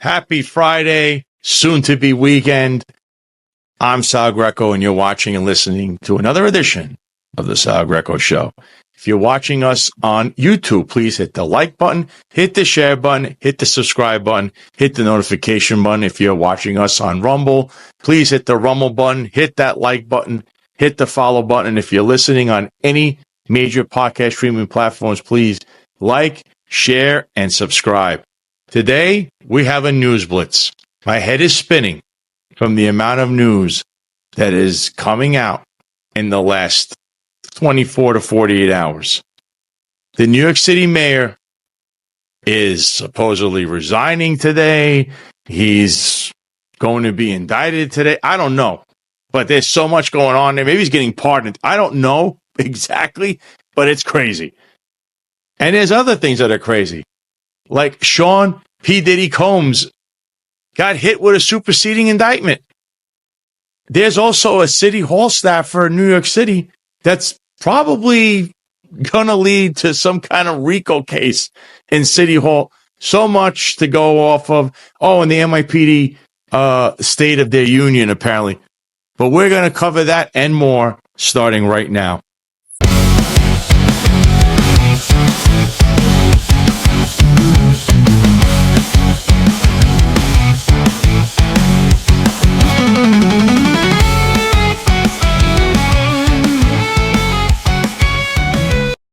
Happy Friday, soon to be weekend. I'm Sal Greco, and you're watching and listening to another edition of the Sal Greco Show. If you're watching us on YouTube, please hit the like button, hit the share button, hit the subscribe button, hit the notification button. If you're watching us on Rumble, please hit the Rumble button, hit that like button, hit the follow button. If you're listening on any major podcast streaming platforms, please like, share, and subscribe. Today, we have a news blitz. My head is spinning from the amount of news that is coming out in the last 24 to 48 hours. The New York City mayor is supposedly resigning today. He's going to be indicted today. I don't know, but there's so much going on there. Maybe he's getting pardoned. I don't know exactly, but it's crazy. And there's other things that are crazy. Like Sean P. Diddy Combs got hit with a superseding indictment. There's also a city hall staffer in New York City that's probably going to lead to some kind of Rico case in City Hall. So much to go off of. Oh, and the NYPD State of their Union, apparently. But we're going to cover that and more starting right now.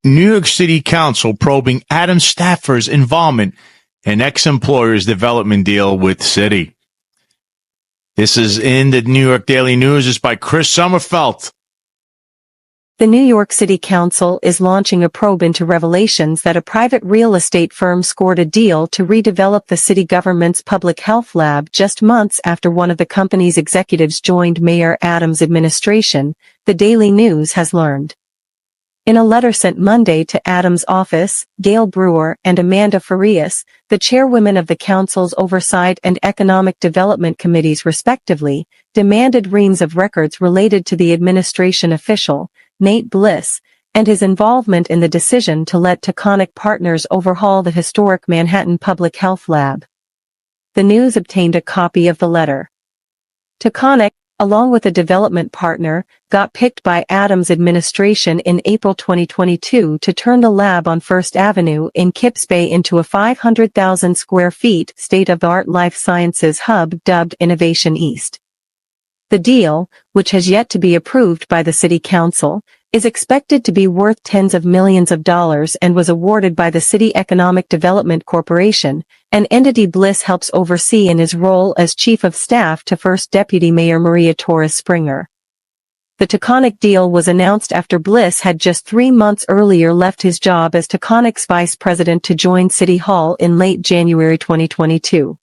New York City Council probing Adam Staffer's involvement in ex-employer's development deal with City. This is in the New York Daily News. It's by Chris Sommerfeld. The New York City Council is launching a probe into revelations that a private real estate firm scored a deal to redevelop the city government's public health lab just months after one of the company's executives joined Mayor Adams' administration, the Daily News has learned. In a letter sent Monday to Adams' office, Gail Brewer and Amanda Farias, the chairwomen of the council's Oversight and Economic Development Committees respectively, demanded reams of records related to the administration official, Nate Bliss, and his involvement in the decision to let Taconic Partners overhaul the historic Manhattan Public Health Lab. The News obtained a copy of the letter. Taconic, along with a development partner, got picked by Adams' administration in April 2022 to turn the lab on First Avenue in Kips Bay into a 500,000 square feet state-of-the-art life sciences hub dubbed Innovation East. The deal, which has yet to be approved by the City Council, is expected to be worth tens of millions of dollars and was awarded by the City Economic Development Corporation, an entity Bliss helps oversee in his role as Chief of Staff to First Deputy Mayor Maria Torres Springer. The Taconic deal was announced after Bliss had just 3 months earlier left his job as Taconic's vice president to join City Hall in late January 2022.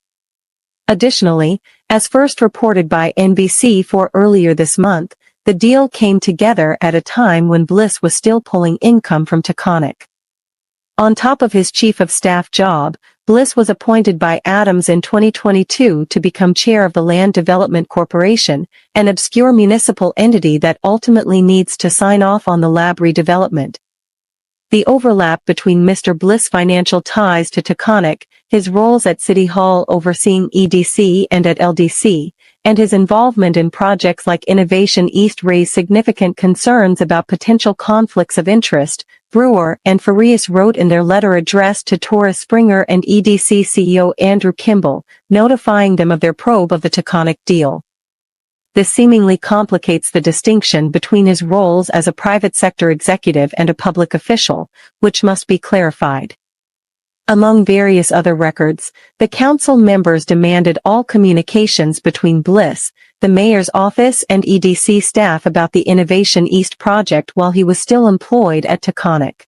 Additionally, as first reported by NBC4 earlier this month, the deal came together at a time when Bliss was still pulling income from Taconic. On top of his chief of staff job, Bliss was appointed by Adams in 2022 to become chair of the Land Development Corporation, an obscure municipal entity that ultimately needs to sign off on the lab redevelopment. The overlap between Mr. Bliss' financial ties to Taconic, his roles at City Hall overseeing EDC and at LDC, and his involvement in projects like Innovation East raised significant concerns about potential conflicts of interest, Brewer and Farias wrote in their letter addressed to Torres Springer and EDC CEO Andrew Kimball, notifying them of their probe of the Taconic deal. This seemingly complicates the distinction between his roles as a private sector executive and a public official, which must be clarified. Among various other records, the council members demanded all communications between Bliss, the mayor's office and EDC staff about the Innovation East project while he was still employed at Taconic.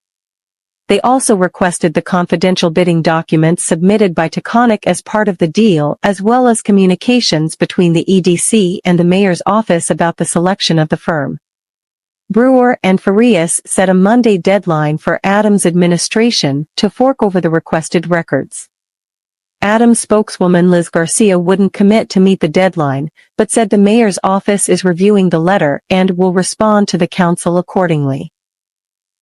They also requested the confidential bidding documents submitted by Taconic as part of the deal as well as communications between the EDC and the mayor's office about the selection of the firm. Brewer and Farias set a Monday deadline for Adams' administration to fork over the requested records. Adams spokeswoman Liz Garcia wouldn't commit to meet the deadline, but said the mayor's office is reviewing the letter and will respond to the council accordingly.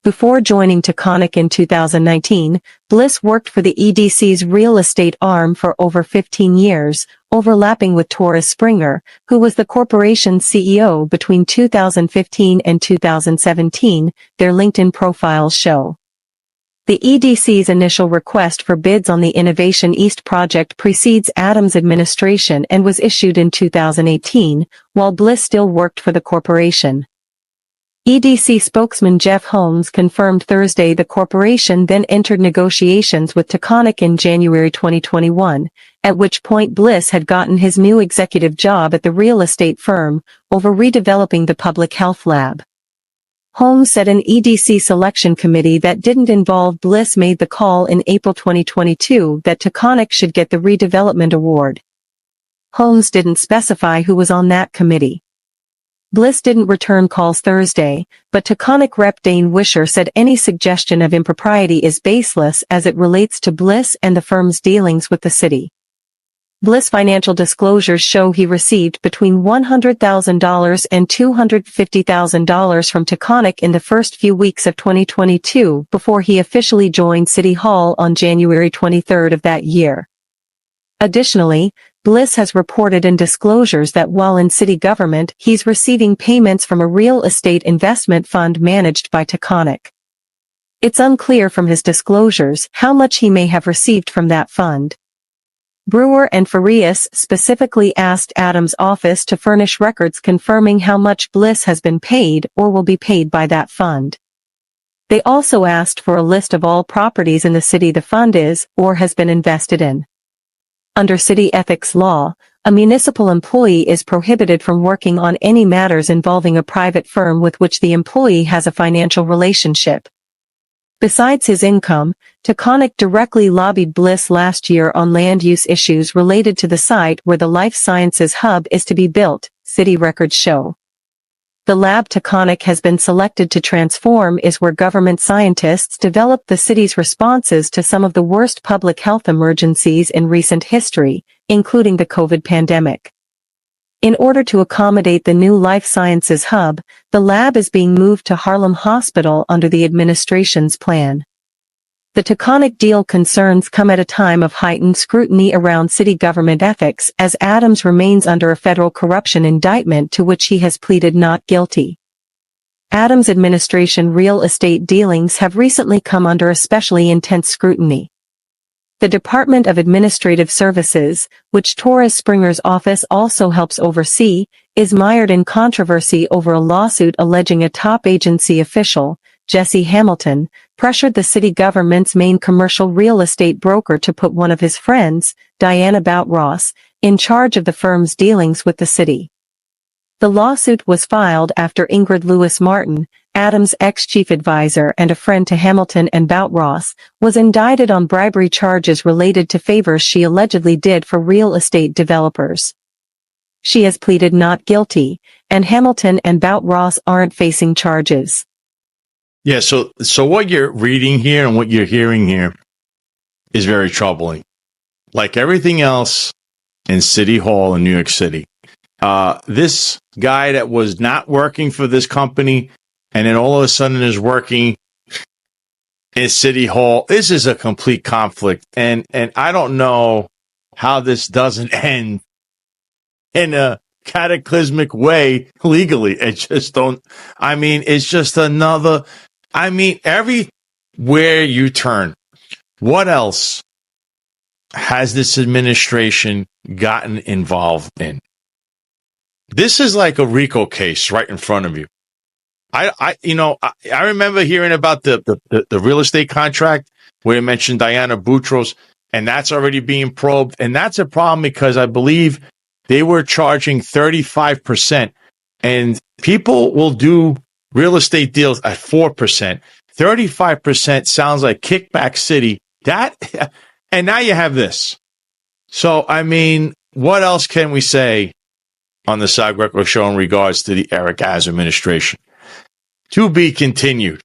Before joining Taconic in 2019, Bliss worked for the EDC's real estate arm for over 15 years, overlapping with Torres Springer, who was the corporation's CEO between 2015 and 2017, their LinkedIn profiles show. The EDC's initial request for bids on the Innovation East project precedes Adams' administration and was issued in 2018, while Bliss still worked for the corporation. EDC spokesman Jeff Holmes confirmed Thursday the corporation then entered negotiations with Taconic in January 2021, at which point Bliss had gotten his new executive job at the real estate firm, over redeveloping the public health lab. Holmes said an EDC selection committee that didn't involve Bliss made the call in April 2022 that Taconic should get the redevelopment award. Holmes didn't specify who was on that committee. Bliss didn't return calls Thursday, but Taconic rep Dane Wisher said any suggestion of impropriety is baseless as it relates to Bliss and the firm's dealings with the city. Bliss financial disclosures show he received between $100,000 and $250,000 from Taconic in the first few weeks of 2022 before he officially joined City Hall on January 23 of that year. Additionally, Bliss has reported in disclosures that while in city government, he's receiving payments from a real estate investment fund managed by Taconic. It's unclear from his disclosures how much he may have received from that fund. Brewer and Farias specifically asked Adams' office to furnish records confirming how much Bliss has been paid or will be paid by that fund. They also asked for a list of all properties in the city the fund is or has been invested in. Under city ethics law, a municipal employee is prohibited from working on any matters involving a private firm with which the employee has a financial relationship. Besides his income, Taconic directly lobbied Bliss last year on land use issues related to the site where the life sciences hub is to be built, city records show. The lab Taconic has been selected to transform is where government scientists develop the city's responses to some of the worst public health emergencies in recent history, including the COVID pandemic. In order to accommodate the new life sciences hub, the lab is being moved to Harlem Hospital under the administration's plan. The Taconic deal concerns come at a time of heightened scrutiny around city government ethics as Adams remains under a federal corruption indictment to which he has pleaded not guilty. Adams' administration real estate dealings have recently come under especially intense scrutiny. The Department of Administrative Services, which Torres Springer's office also helps oversee, is mired in controversy over a lawsuit alleging a top agency official, Jesse Hamilton, pressured the city government's main commercial real estate broker to put one of his friends, Diana Bout-Ross, in charge of the firm's dealings with the city. The lawsuit was filed after Ingrid Lewis Martin, Adams' ex-chief advisor and a friend to Hamilton and Bout-Ross, was indicted on bribery charges related to favors she allegedly did for real estate developers. She has pleaded not guilty, and Hamilton and Bout-Ross aren't facing charges. Yeah, so what you're reading here and what you're hearing here is very troubling. Like everything else in City Hall in New York City, this guy that was not working for this company and then all of a sudden is working in City Hall, this is a complete conflict. And I don't know how this doesn't end in a cataclysmic way legally. It just don't, I mean, it's just another, I mean, everywhere you turn, what else has this administration gotten involved in? This is like a Rico case right in front of you. I remember hearing about the real estate contract where you mentioned Diana Boutros, and that's already being probed. And that's a problem because I believe they were charging 35%, and people will do real estate deals at 4%. 35% sounds like kickback city. And now you have this. So, I mean, what else can we say on the Sal Greco Show in regards to the Eric Az administration? To be continued.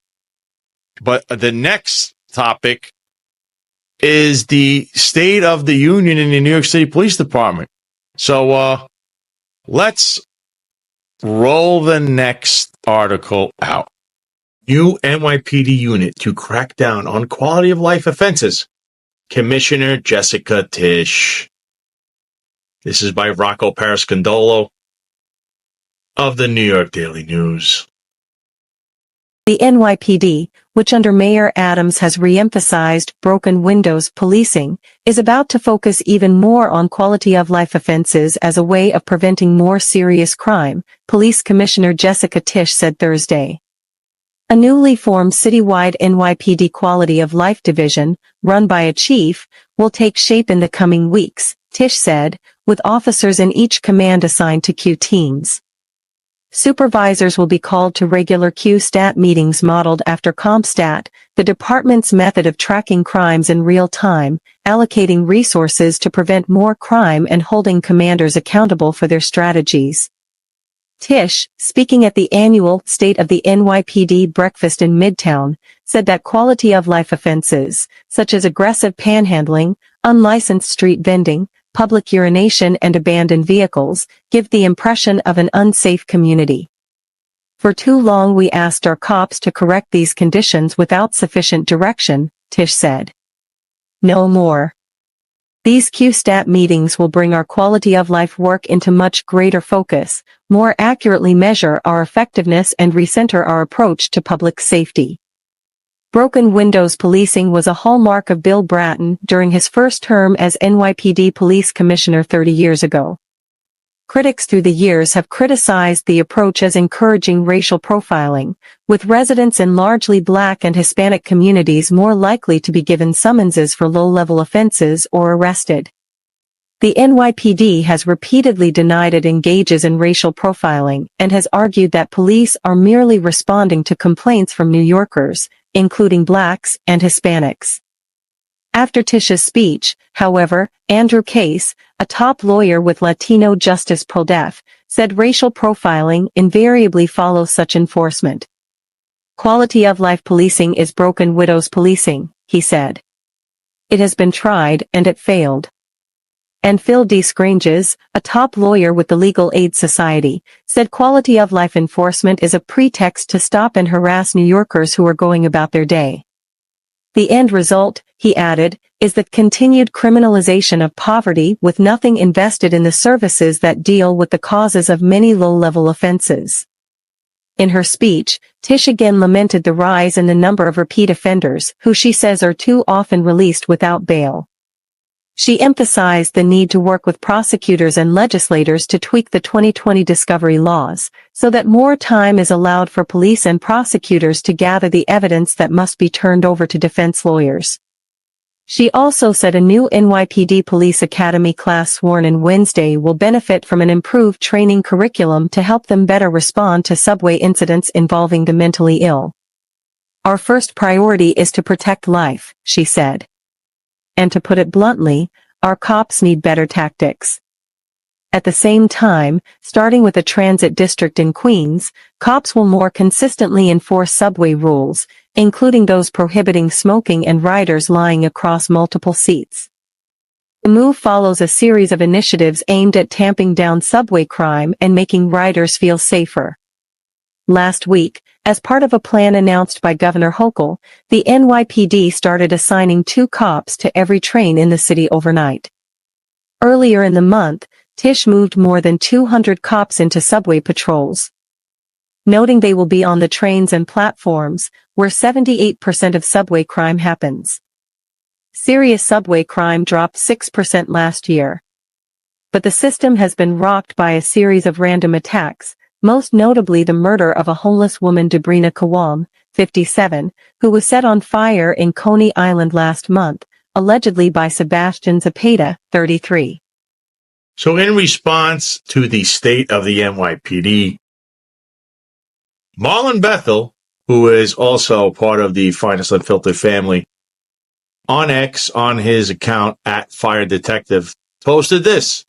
But the next topic is the State of the Union in the New York City Police Department. So let's roll the next article out. new NYPD unit to crack down on quality of life offenses. Commissioner Jessica Tisch. This is by Rocco Parascondolo of the New York Daily News. The NYPD, which under Mayor Adams has re-emphasized broken windows policing, is about to focus even more on quality of life offenses as a way of preventing more serious crime, Police Commissioner Jessica Tisch said Thursday. A newly formed citywide NYPD Quality of Life Division, run by a chief, will take shape in the coming weeks, Tisch said, with officers in each command assigned to Q teams. Supervisors will be called to regular Q-Stat meetings modeled after CompStat, the department's method of tracking crimes in real time, allocating resources to prevent more crime and holding commanders accountable for their strategies. Tisch, speaking at the annual State of the NYPD breakfast in Midtown, said that quality of life offenses, such as aggressive panhandling, unlicensed street vending, public urination and abandoned vehicles, give the impression of an unsafe community. For too long we asked our cops to correct these conditions without sufficient direction, Tisch said. No more. These Q-Stat meetings will bring our quality of life work into much greater focus, more accurately measure our effectiveness and recenter our approach to public safety. Broken windows policing was a hallmark of Bill Bratton during his first term as NYPD Police Commissioner 30 years ago. Critics through the years have criticized the approach as encouraging racial profiling, with residents in largely Black and Hispanic communities more likely to be given summonses for low-level offenses or arrested. The NYPD has repeatedly denied it engages in racial profiling and has argued that police are merely responding to complaints from New Yorkers, including Blacks and Hispanics. After Tisch's speech, however, Andrew Case, a top lawyer with Latino Justice Pro-Def, said racial profiling invariably follows such enforcement. Quality of life policing is broken windows policing, he said. It has been tried and it failed. And Phil D. Scranges, a top lawyer with the Legal Aid Society, said quality of life enforcement is a pretext to stop and harass New Yorkers who are going about their day. The end result, he added, is the continued criminalization of poverty with nothing invested in the services that deal with the causes of many low-level offenses. In her speech, Tisch again lamented the rise in the number of repeat offenders who she says are too often released without bail. She emphasized the need to work with prosecutors and legislators to tweak the 2020 discovery laws, so that more time is allowed for police and prosecutors to gather the evidence that must be turned over to defense lawyers. She also said a new NYPD Police Academy class sworn in Wednesday will benefit from an improved training curriculum to help them better respond to subway incidents involving the mentally ill. Our first priority is to protect life, she said. And to put it bluntly, our cops need better tactics. At the same time, starting with a transit district in Queens, cops will more consistently enforce subway rules, including those prohibiting smoking and riders lying across multiple seats. The move follows a series of initiatives aimed at tamping down subway crime and making riders feel safer. Last week, as part of a plan announced by Governor Hochul, the NYPD started assigning 2 cops to every train in the city overnight. Earlier in the month, Tisch moved more than 200 cops into subway patrols, noting they will be on the trains and platforms, where 78% of subway crime happens. Serious subway crime dropped 6% last year. But the system has been rocked by a series of random attacks, most notably the murder of a homeless woman Debrina Kawam, 57, who was set on fire in Coney Island last month, allegedly by Sebastian Zapata, 33. So in response to the state of the NYPD, Marlon Bethel, who is also part of the Finest Unfiltered family, on X, on his account at Fire Detective, posted this.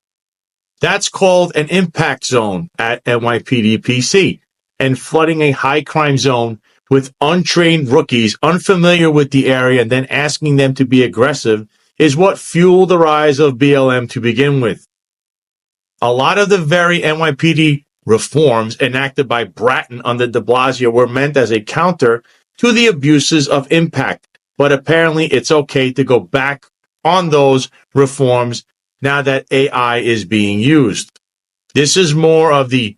That's called an impact zone at NYPD PC, and flooding a high crime zone with untrained rookies unfamiliar with the area and then asking them to be aggressive is what fueled the rise of BLM to begin with. A lot of the very NYPD reforms enacted by Bratton under de Blasio were meant as a counter to the abuses of impact. But apparently it's okay to go back on those reforms now that AI is being used. This is more of the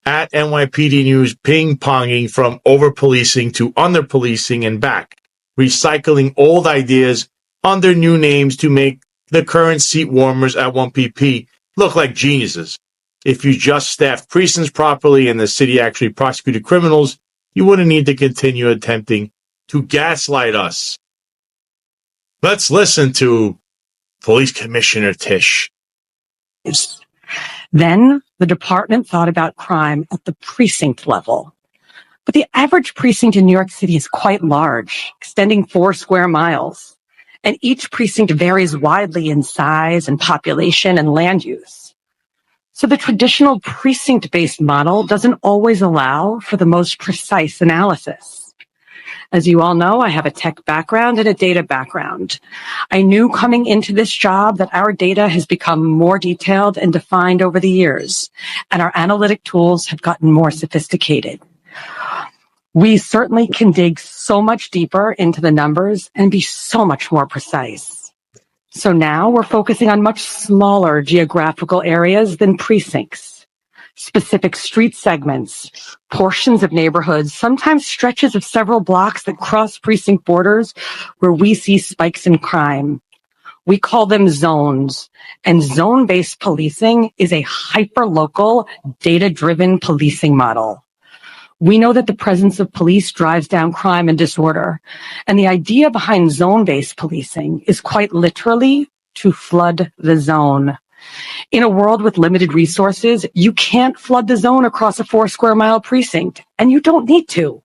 at NYPD News ping-ponging from over-policing to under-policing and back, recycling old ideas under new names to make the current seat warmers at 1PP look like geniuses. If you just staffed precincts properly and the city actually prosecuted criminals, you wouldn't need to continue attempting to gaslight us. Let's listen to Police Commissioner Tisch. Then the department thought about crime at the precinct level. But the average precinct in New York City is quite large, extending 4 square miles. And each precinct varies widely in size and population and land use. So the traditional precinct-based model doesn't always allow for the most precise analysis. As you all know, I have a tech background and a data background. I knew coming into this job that our data has become more detailed and defined over the years, and our analytic tools have gotten more sophisticated. We certainly can dig so much deeper into the numbers and be so much more precise. So now we're focusing on much smaller geographical areas than precincts. Specific street segments, portions of neighborhoods, sometimes stretches of several blocks that cross precinct borders where we see spikes in crime. We call them zones, and zone-based policing is a hyper-local, data-driven policing model. We know that the presence of police drives down crime and disorder, and the idea behind zone-based policing is quite literally to flood the zone. In a world with limited resources, you can't flood the zone across a 4 square mile precinct, and you don't need to.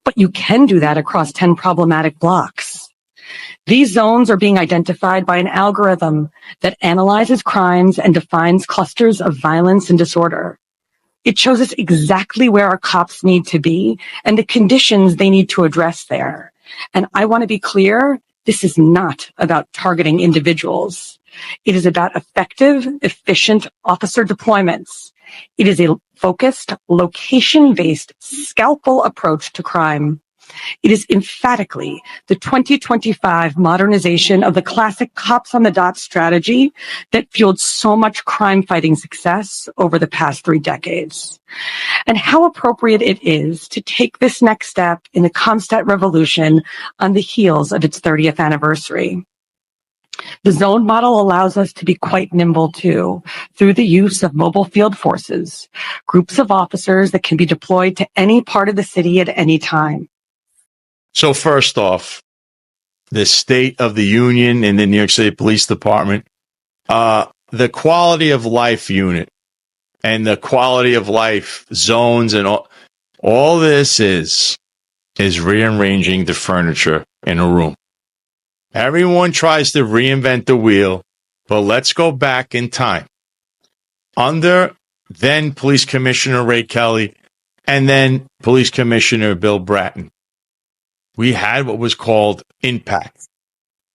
But you can do that across 10 problematic blocks. These zones are being identified by an algorithm that analyzes crimes and defines clusters of violence and disorder. It shows us exactly where our cops need to be and the conditions they need to address there. And I want to be clear, this is not about targeting individuals. It is about effective, efficient officer deployments. It is a focused, location-based, scalpel approach to crime. It is emphatically the 2025 modernization of the classic cops on the dot strategy that fueled so much crime-fighting success over the past 3 decades. And how appropriate it is to take this next step in the Comstat revolution on the heels of its 30th anniversary. The zone model allows us to be quite nimble too, through the use of mobile field forces, groups of officers that can be deployed to any part of the city at any time. So first off, the State of the Union in the New York City Police Department, the quality of life unit and the quality of life zones and all this is rearranging the furniture in a room. Everyone tries to reinvent the wheel, but let's go back in time. Under then Police Commissioner Ray Kelly and then Police Commissioner Bill Bratton, we had what was called impact.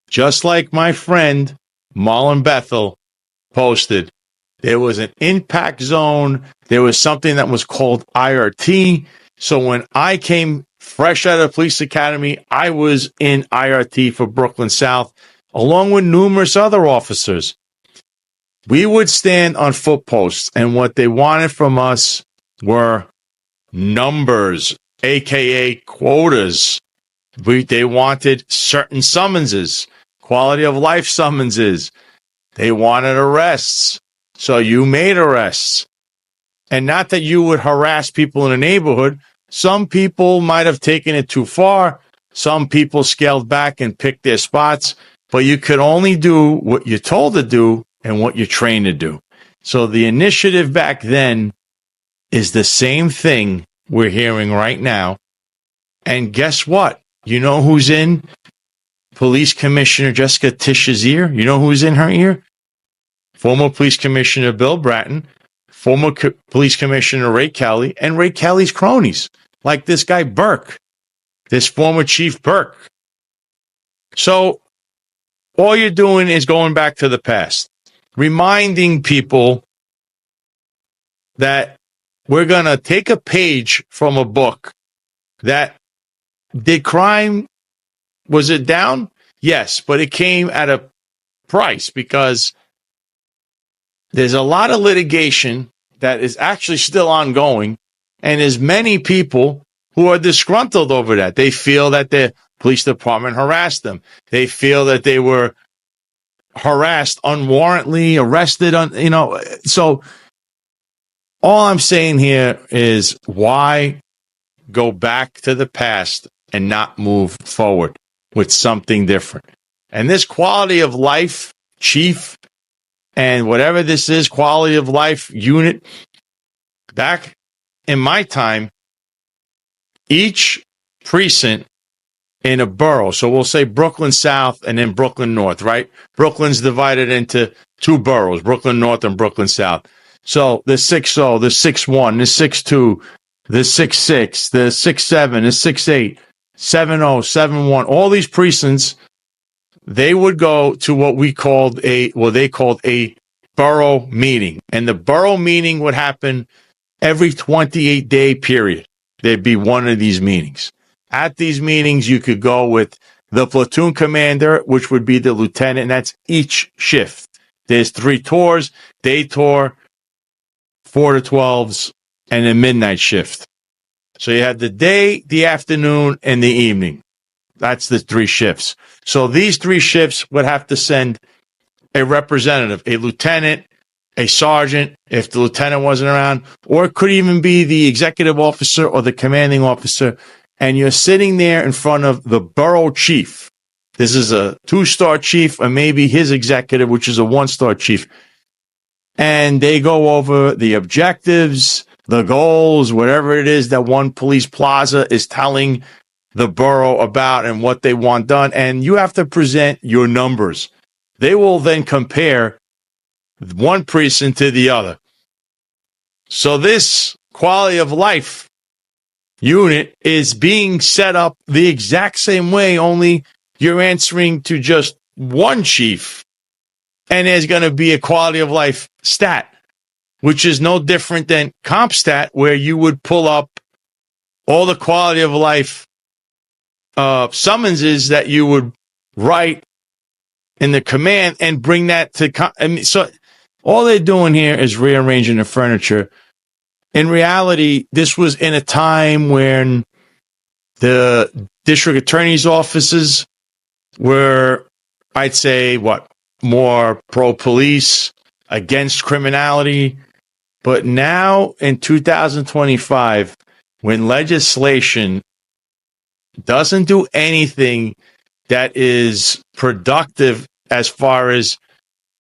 Just like my friend Marlon Bethel posted, there was an impact zone. There was something that was called IRT. So when I came fresh out of the police academy, I was in IRT for Brooklyn South, along with numerous other officers. We would stand on foot posts, and what they wanted from us were numbers, aka quotas. They wanted certain summonses, quality of life summonses. They wanted arrests. So you made arrests. And not that you would harass people in a neighborhood. Some people might have taken it too far. Some people scaled back and picked their spots. But you could only do what you're told to do and what you're trained to do. So the initiative back then is the same thing we're hearing right now. And guess what? You know who's in Police Commissioner Jessica Tisch's ear? You know who's in her ear? Former Police Commissioner Bill Bratton, former Police Commissioner Ray Kelly, and Ray Kelly's cronies, like this guy Burke, this former Chief Burke. So all you're doing is going back to the past, reminding people that we're going to take a page from a book that did crime, was it down? Yes, but it came at a price because there's a lot of litigation that is actually still ongoing, and there's many people who are disgruntled over that. They feel that the police department harassed them. They feel that they were harassed unwarrantedly, arrested, so all I'm saying here is why go back to the past and not move forward with something different? And this quality of life chief and whatever this is, quality of life unit, back in my time, each precinct in a borough, so we'll say Brooklyn South and then Brooklyn North, right? Brooklyn's divided into two boroughs, Brooklyn North and Brooklyn South. So the 6-0, the 6-1, the 6-2, the 6-6, the 6-7, the 6-8, 7-0, 7-1, all these precincts, they would go to what they called a borough meeting. And the borough meeting would happen every 28-day period. There'd be one of these meetings. At these meetings, you could go with the platoon commander, which would be the lieutenant, and that's each shift. There's 3 tours, day tour, 4 to 12s, and a midnight shift. So you had the day, the afternoon, and the evening. That's the 3 shifts. So these 3 shifts would have to send a representative, a lieutenant, a sergeant, if the lieutenant wasn't around, or it could even be the executive officer or the commanding officer. And you're sitting there in front of the borough chief. This is a 2-star chief, or maybe his executive, which is a 1-star chief. And they go over the objectives, the goals, whatever it is that one police plaza is telling the borough about and what they want done. And you have to present your numbers. They will then compare one precinct to the other. So this quality of life unit is being set up the exact same way, only you're answering to just one chief. And there's going to be a quality of life stat, which is no different than CompStat, where you would pull up all the quality of life summonses that you would write in the command and bring that to. So all they're doing here is rearranging the furniture. In reality, this was in a time when the district attorney's offices were, I'd say, more pro-police, against criminality. But now in 2025, when legislation doesn't do anything that is productive as far as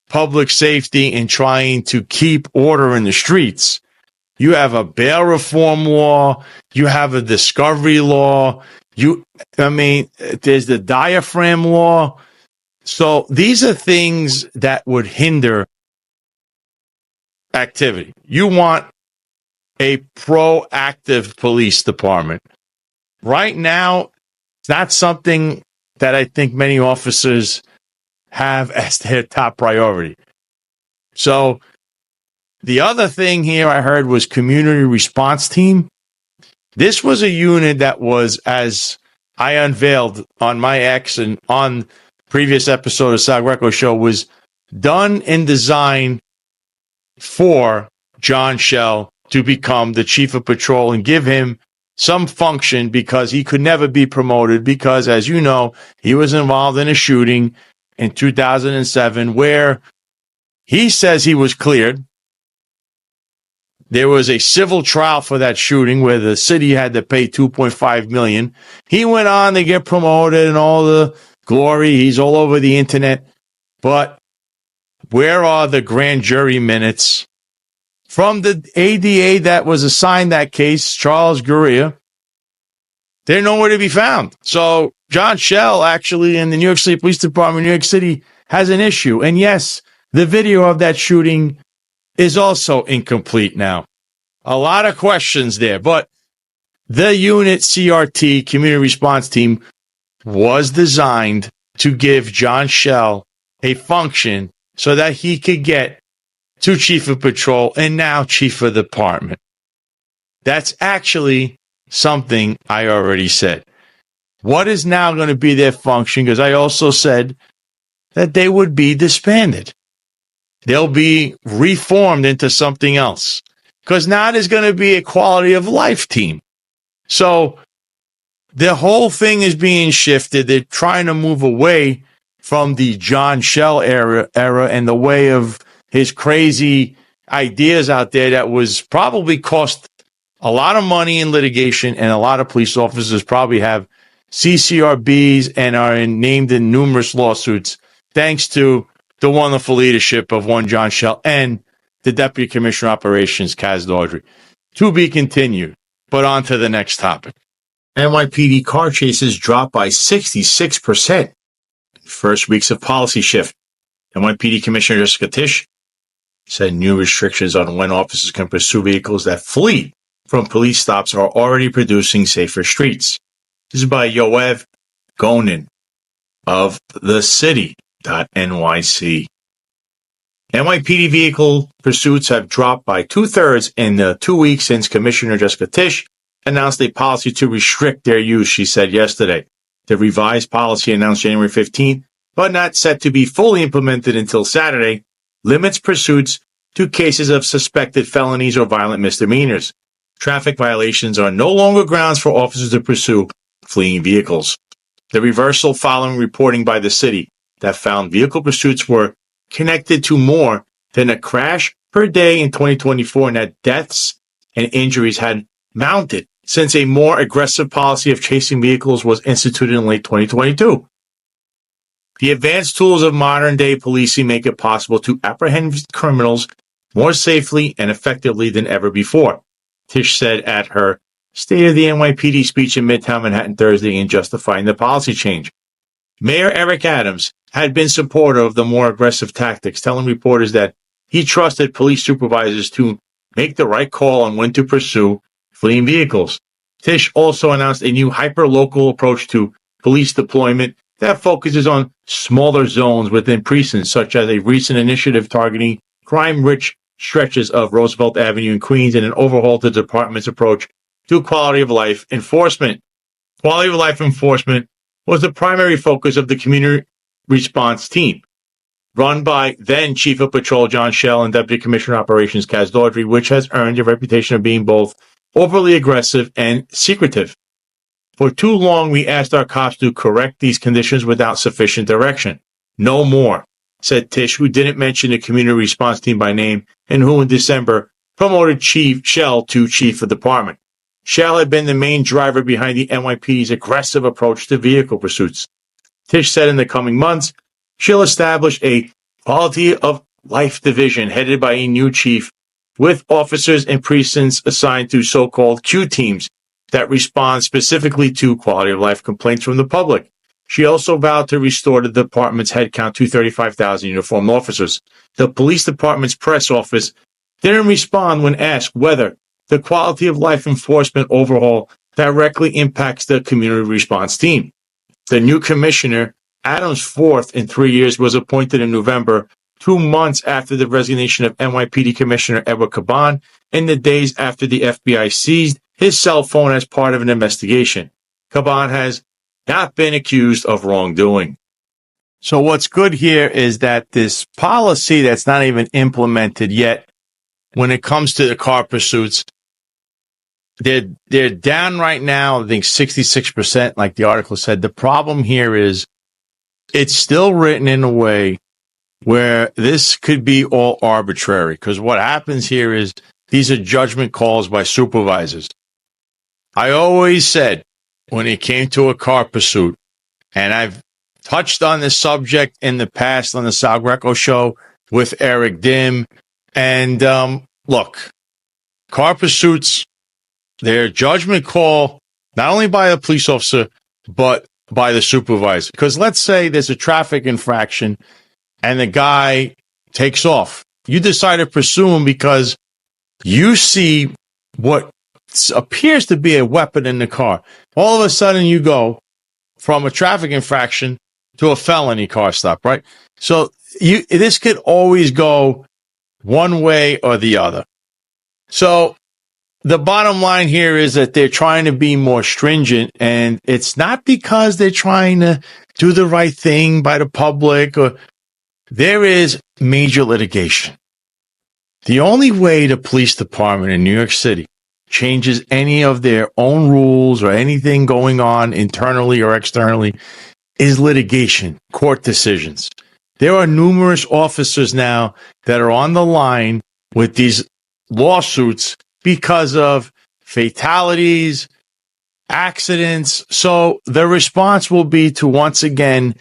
public safety and trying to keep order in the streets, you have a bail reform law, you have a discovery law, there's the diaphragm law. So these are things that would hinder activity. You want a proactive police department. Right now, it's not something that I think many officers have as their top priority. So the other thing here I heard was community response team. This was a unit that was, as I unveiled on my X and on previous episode of Sal Greco Show, was done and designed for John Schell to become the chief of patrol and give him some function, because he could never be promoted because, as you know, he was involved in a shooting in 2007 where he says he was cleared. There was a civil trial for that shooting where the city had to pay $2.5 million. He went on to get promoted and all the glory. He's all over the internet. But where are the grand jury minutes from the ADA that was assigned that case, Charles Gurria? They're nowhere to be found. So John Schell, actually, in the New York City Police Department, New York City, has an issue. And yes, the video of that shooting is also incomplete now. A lot of questions there. But the unit CRT, Community Response Team, was designed to give John Schell a function so that he could get to chief of patrol and now chief of department. That's actually something I already said. What is now going to be their function? Because I also said that they would be disbanded. They'll be reformed into something else. Because now there's going to be a quality of life team. So the whole thing is being shifted. They're trying to move away from the John Shell era and the way of his crazy ideas out there that was probably cost a lot of money in litigation, and a lot of police officers probably have CCRBs and are named in numerous lawsuits thanks to the wonderful leadership of one John Shell and the Deputy Commissioner of Operations, Kaz Daughtry. To be continued, but on to the next topic. NYPD car chases dropped by 66%. First weeks of policy shift. NYPD Commissioner Jessica Tisch said new restrictions on when officers can pursue vehicles that flee from police stops are already producing safer streets. This is by Yoav Gonen of thecity.nyc. NYPD vehicle pursuits have dropped by 2/3 in the 2 weeks since Commissioner Jessica Tisch announced a policy to restrict their use, she said yesterday. The revised policy, announced January 15th, but not set to be fully implemented until Saturday, limits pursuits to cases of suspected felonies or violent misdemeanors. Traffic violations are no longer grounds for officers to pursue fleeing vehicles. The reversal following reporting by the city that found vehicle pursuits were connected to more than a crash per day in 2024, and that deaths and injuries had mounted since a more aggressive policy of chasing vehicles was instituted in late 2022. The advanced tools of modern-day policing make it possible to apprehend criminals more safely and effectively than ever before, Tisch said at her State of the NYPD speech in Midtown Manhattan Thursday in justifying the policy change. Mayor Eric Adams had been supportive of the more aggressive tactics, telling reporters that he trusted police supervisors to make the right call on when to pursue fleeing vehicles. Tisch also announced a new hyper-local approach to police deployment that focuses on smaller zones within precincts, such as a recent initiative targeting crime-rich stretches of Roosevelt Avenue in Queens and an overhaul to the department's approach to quality of life enforcement. Quality of life enforcement was the primary focus of the community response team, run by then Chief of Patrol John Shell and Deputy Commissioner of Operations Kaz Daughtry, which has earned a reputation of being both overly aggressive and secretive. For too long, we asked our cops to correct these conditions without sufficient direction. No more, said Tisch, who didn't mention the community response team by name and who in December promoted Chief Shell to Chief of Department. Shell had been the main driver behind the NYPD's aggressive approach to vehicle pursuits. Tisch said in the coming months, she'll establish a quality of life division headed by a new chief with officers and precincts assigned to so-called Q teams that respond specifically to quality of life complaints from the public. She also vowed to restore the department's headcount to 35,000 uniformed officers. The police department's press office didn't respond when asked whether the quality of life enforcement overhaul directly impacts the community response team. The new commissioner, Adams' fourth in 3 years, was appointed in November, 2 months after the resignation of NYPD Commissioner Edward Caban, and the days after the FBI seized his cell phone as part of an investigation. Caban has not been accused of wrongdoing. So what's good here is that this policy that's not even implemented yet, when it comes to the car pursuits, they're down right now, I think 66%, like the article said. The problem here is it's still written in a way where this could be all arbitrary, because what happens here is these are judgment calls by supervisors. I always said when it came to a car pursuit, and I've touched on this subject in the past on the Sal Greco show with Eric Dim, and look, car pursuits, they're a judgment call not only by the police officer, but by the supervisor. Because let's say there's a traffic infraction and the guy takes off. You decide to pursue him because you see what appears to be a weapon in the car. All of a sudden you go from a traffic infraction to a felony car stop, right? So this could always go one way or the other. So the bottom line here is that they're trying to be more stringent, and it's not because they're trying to do the right thing by the public, or there is major litigation. The only way the police department in New York City changes any of their own rules or anything going on internally or externally is litigation, court decisions. There are numerous officers now that are on the line with these lawsuits because of fatalities, accidents. So the response will be to once again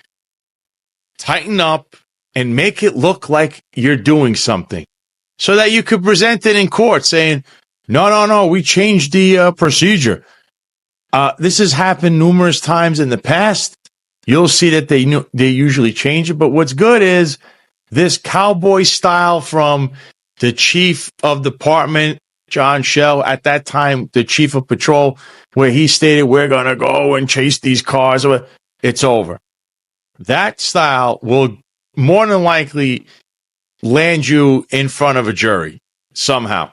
tighten up and make it look like you're doing something so that you could present it in court saying, no, we changed the procedure. This has happened numerous times in the past. You'll see that they usually change it. But what's good is this cowboy style from the chief of department, John Shell, at that time, the chief of patrol, where he stated, we're going to go and chase these cars. It's over. That style will more than likely land you in front of a jury somehow.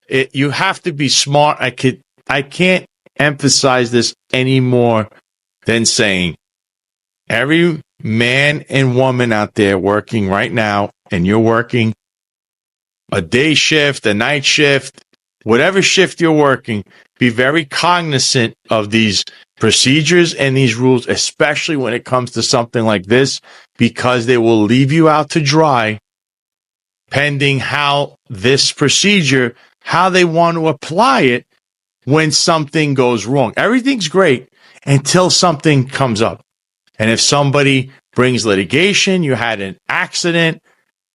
You have to be smart. I can't emphasize this any more than saying every man and woman out there working right now, and you're working a day shift, a night shift, whatever shift you're working, be very cognizant of these procedures and these rules, especially when it comes to something like this, because they will leave you out to dry pending how this procedure, how they want to apply it when something goes wrong. Everything's great until something comes up. And if somebody brings litigation, you had an accident,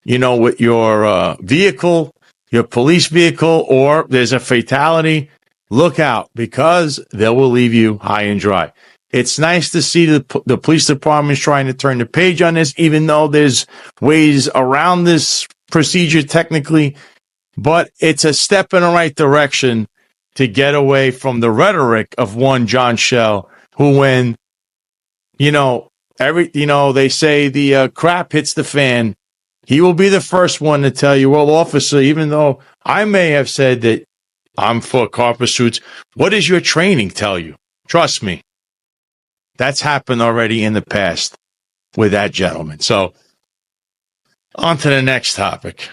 with your vehicle, your police vehicle, or there's a fatality, look out, because they will leave you high and dry. It's nice to see the police department is trying to turn the page on this, even though there's ways around this procedure technically, but it's a step in the right direction to get away from the rhetoric of one John Shell, who when, they say the crap hits the fan, he will be the first one to tell you, well, officer, even though I may have said that I'm for car pursuits, what does your training tell you? Trust me. That's happened already in the past with that gentleman. So on to the next topic.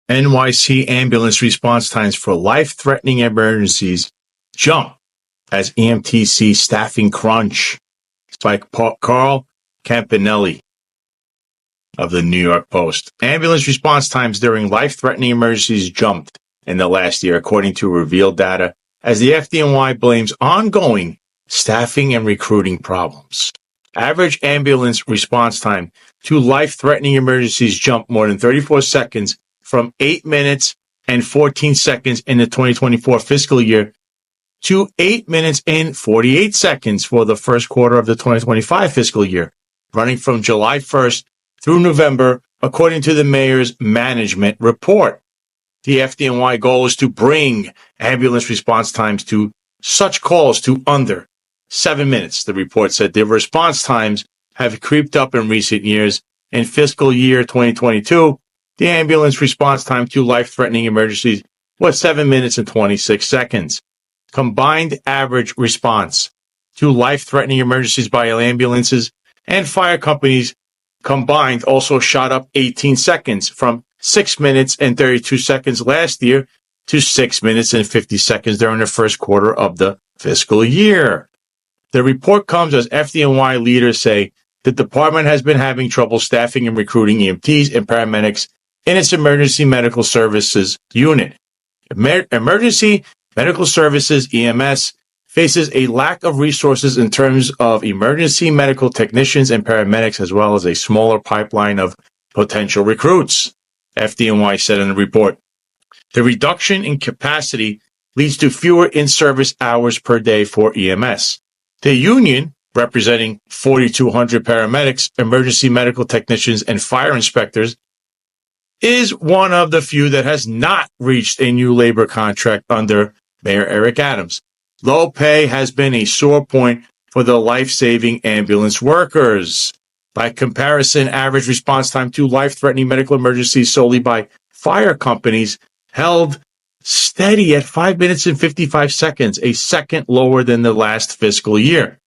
NYC ambulance response times for life-threatening emergencies jump as EMTs see staffing crunch. It's by Carl Campanelli of the New York Post. Ambulance response times during life-threatening emergencies jumped in the last year, according to revealed data, as the FDNY blames ongoing staffing and recruiting problems. Average ambulance response time to life-threatening emergencies jumped more than 34 seconds from 8 minutes and 14 seconds in the 2024 fiscal year to 8 minutes and 48 seconds for the first quarter of the 2025 fiscal year, running from July 1st through November, according to the mayor's management report. The FDNY goal is to bring ambulance response times to such calls to under 7 minutes, the report said. The response times have creeped up in recent years. In fiscal year 2022, the ambulance response time to life-threatening emergencies was 7 minutes and 26 seconds. Combined average response to life-threatening emergencies by ambulances and fire companies combined also shot up 18 seconds from 6 minutes and 32 seconds last year to 6 minutes and 50 seconds during the first quarter of the fiscal year. The report comes as FDNY leaders say the department has been having trouble staffing and recruiting EMTs and paramedics in its emergency medical services unit. Emergency medical services, EMS, faces a lack of resources in terms of emergency medical technicians and paramedics, as well as a smaller pipeline of potential recruits, FDNY said in the report. The reduction in capacity leads to fewer in-service hours per day for EMS. The union, representing 4,200 paramedics, emergency medical technicians, and fire inspectors, is one of the few that has not reached a new labor contract under Mayor Eric Adams. Low pay has been a sore point for the life-saving ambulance workers. By comparison, average response time to life-threatening medical emergencies solely by fire companies held steady at 5 minutes and 55 seconds, a second lower than the last fiscal year.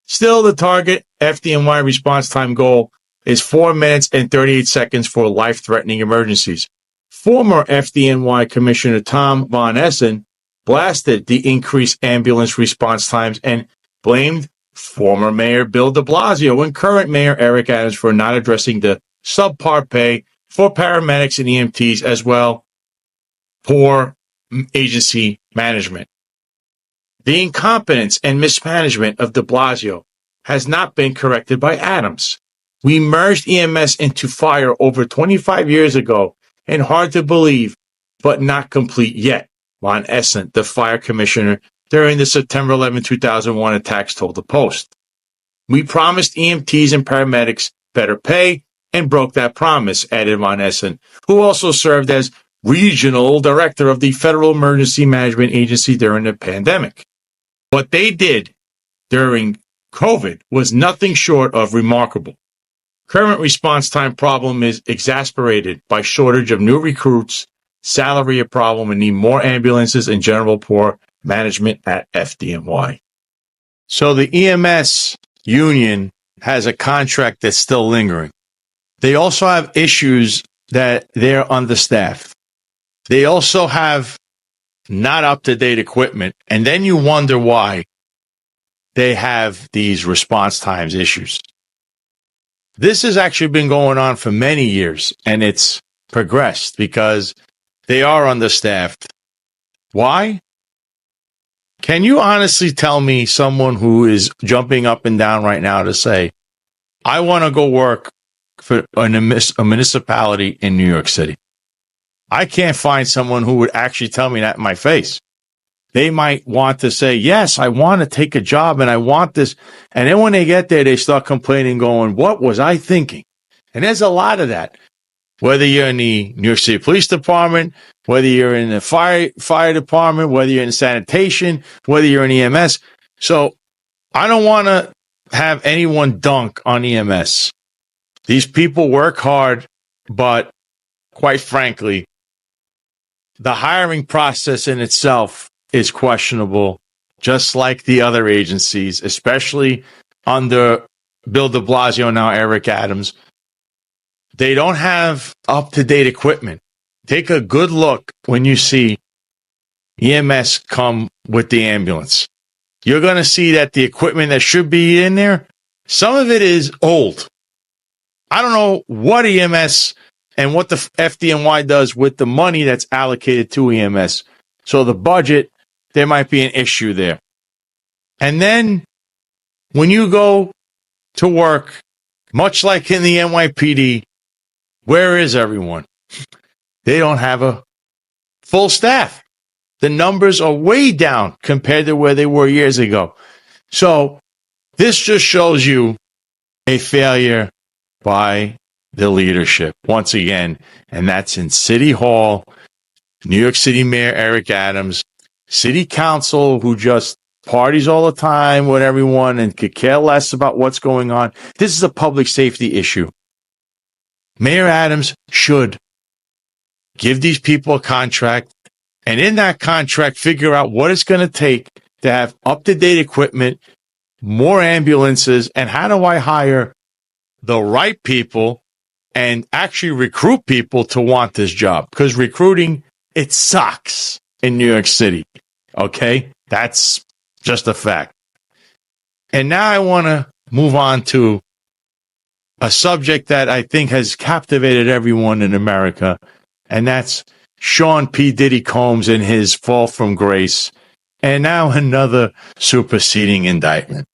Still, the target FDNY response time goal is 4 minutes and 38 seconds for life-threatening emergencies. Former FDNY Commissioner Tom Von Essen blasted the increased ambulance response times and blamed former Mayor Bill de Blasio and current Mayor Eric Adams for not addressing the subpar pay for paramedics and EMTs, as well poor agency management. The incompetence and mismanagement of de Blasio has not been corrected by Adams. We merged EMS into fire over 25 years ago, and hard to believe, but not complete yet, Von Essen, the fire commissioner, during the September 11, 2001 attacks told the Post. We promised EMTs and paramedics better pay and broke that promise, added Von Essen, who also served as regional director of the Federal Emergency Management Agency during the pandemic. What they did during COVID was nothing short of remarkable. Current response time problem is exacerbated by shortage of new recruits, salary a problem, and need more ambulances and general poor management at FDNY. So the EMS union has a contract that's still lingering. They also have issues that they're understaffed. They also have not up-to-date equipment, and then you wonder why they have these response times issues. This has actually been going on for many years, and it's progressed because they are understaffed. Why? Can you honestly tell me someone who is jumping up and down right now to say, I want to go work for a municipality in New York City? I can't find someone who would actually tell me that in my face. They might want to say, yes, I want to take a job and I want this. And then when they get there, they start complaining, going, what was I thinking? And there's a lot of that. Whether you're in the New York City Police Department, whether you're in the fire department, whether you're in sanitation, whether you're in EMS. So I don't want to have anyone dunk on EMS. These people work hard, but quite frankly, the hiring process in itself is questionable, just like the other agencies, especially under Bill de Blasio, now Eric Adams. They don't have up-to-date equipment. Take a good look when you see EMS come with the ambulance. You're going to see that the equipment that should be in there, some of it is old. I don't know what EMS and what the FDNY does with the money that's allocated to EMS. So the budget, there might be an issue there. And then when you go to work, much like in the NYPD, where is everyone? They don't have a full staff. The numbers are way down compared to where they were years ago. So this just shows you a failure by the leadership once again, and that's in City Hall, New York City Mayor Eric Adams, City Council, who just parties all the time with everyone and could care less about what's going on. This is a public safety issue. Mayor Adams should give these people a contract, and in that contract, figure out what it's going to take to have up-to-date equipment, more ambulances, and how do I hire the right people and actually recruit people to want this job? Because recruiting, it sucks in New York City. Okay? That's just a fact. And now I want to move on to a subject that I think has captivated everyone in America, and that's Sean P. Diddy Combs and his fall from grace, and now another superseding indictment.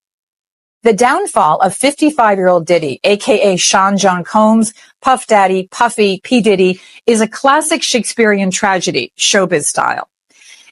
The downfall of 55-year-old Diddy, a.k.a. Sean John Combs, Puff Daddy, Puffy, P. Diddy, is a classic Shakespearean tragedy, showbiz style.